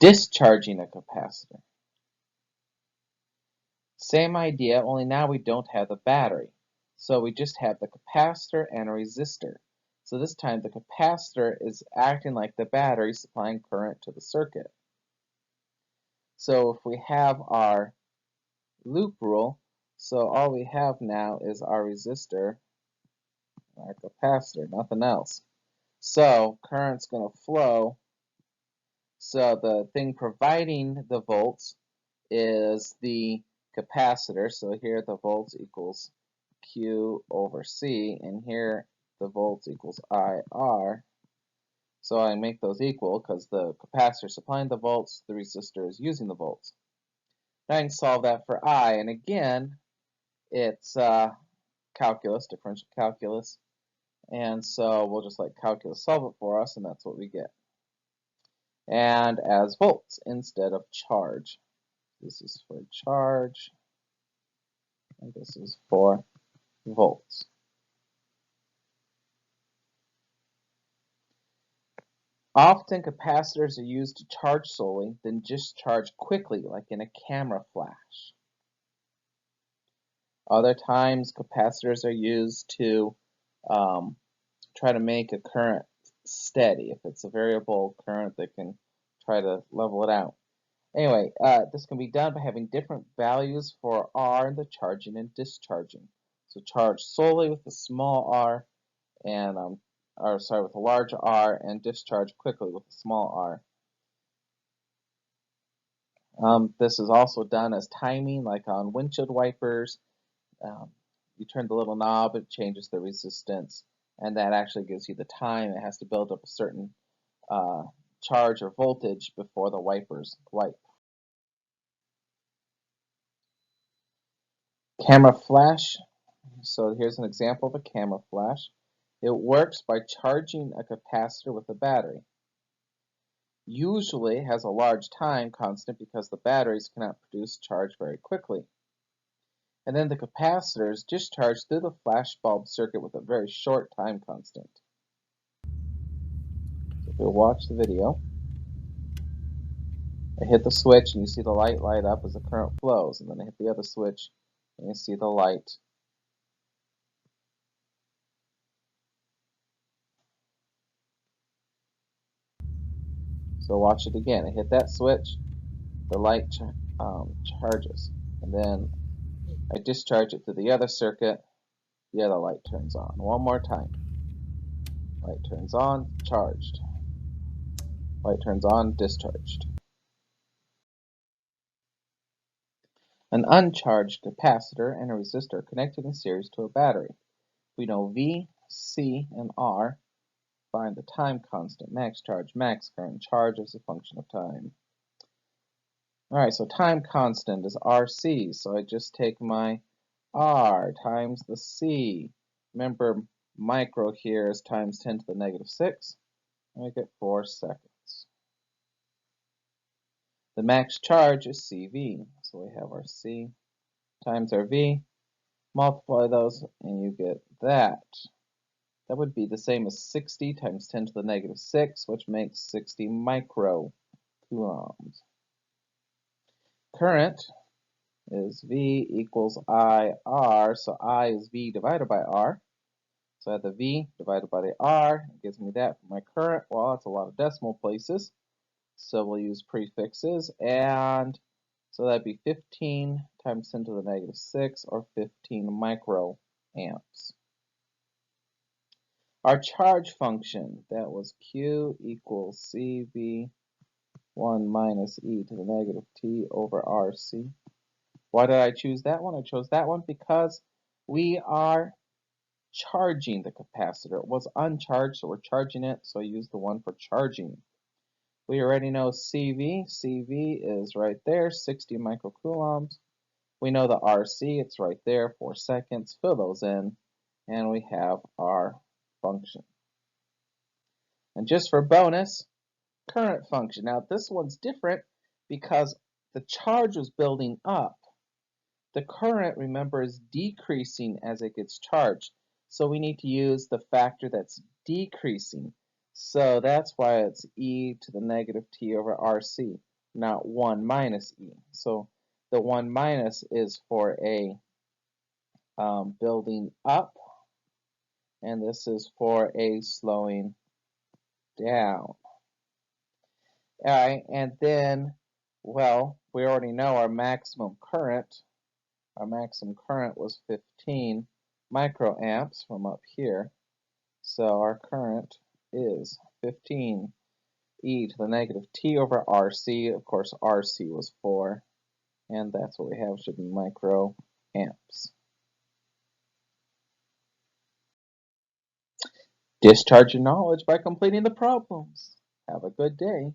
Discharging a capacitor. Same idea, only now we don't have the battery. So we just have the capacitor and a resistor. So this time the capacitor is acting like the battery, supplying current to the circuit. So if we have our loop rule, so all we have now is our resistor, our capacitor, nothing else. So current's going to flow. So the thing providing the volts is the capacitor. So here the volts equals Q over C, and here the volts equals IR. So I make those equal because the capacitor is supplying the volts, the resistor is using the volts. Now I can solve that for I, and again, it's calculus, differential calculus, and so we'll just let calculus solve it for us, and that's what we get. And as volts instead of charge. This is for charge, and this is for volts. Often capacitors are used to charge solely, then discharge quickly, like in a camera flash. Other times, capacitors are used to try to make a current steady. If it's a variable current, they can try to level it out. Anyway, this can be done by having different values for R in the charging and discharging. So charge solely with a small r, and with a large R, and discharge quickly with a small r. This is also done as timing, like on windshield wipers. You turn the little knob, it changes the resistance, and that actually gives you the time. It has to build up a certain charge or voltage before the wipers wipe. Camera flash. So here's an example of a camera flash. It works by charging a capacitor with a battery. Usually has a large time constant because the batteries cannot produce charge very quickly. And then the capacitor is discharged through the flash bulb circuit with a very short time constant. So if you'll watch the video, I hit the switch and you see the light light up as the current flows, and then I hit the other switch and you see the light. So watch it again. I hit that switch, the light charges, and then I discharge it through the other circuit, the other light turns on. One more time. Light turns on, charged. Light turns on, discharged. An uncharged capacitor and a resistor connected in series to a battery. We know V, C, and R. Find the time constant, max charge, max current, charge as a function of time. Alright, so time constant is RC, so I just take my R times the C. Remember, micro here is times 10 to the negative 6. And we get 4 seconds. The max charge is CV, so we have our C times our V. Multiply those, and you get that. That would be the same as 60 times 10 to the negative 6, which makes 60 microcoulombs. Current is V equals IR, so I is V divided by R. So I have the V divided by the R, it gives me that for my current. Well, that's a lot of decimal places, so we'll use prefixes, and so that'd be 15 times 10 to the negative 6, or 15 microamps. Our charge function, that was Q equals CV 1 minus e to the negative t over RC. Why did I choose that one? I chose that one because we are charging the capacitor. It was uncharged, so we're charging it, so I used the one for charging. We already know CV. CV is right there, 60 microcoulombs. We know the RC, it's right there, 4 seconds. Fill those in, and we have our function. And just for bonus, current function. Now this one's different because the charge was building up. The current, remember, is decreasing as it gets charged. So we need to use the factor that's decreasing. So that's why it's e to the negative t over RC, not 1 minus e. So the 1 minus is for a building up, and this is for a slowing down. All right, and then, well, we already know our maximum current. Our maximum current was 15 microamps from up here. So our current is 15 e to the negative t over RC. Of course, RC was 4, and that's what we have, should be microamps. Discharge your knowledge by completing the problems. Have a good day.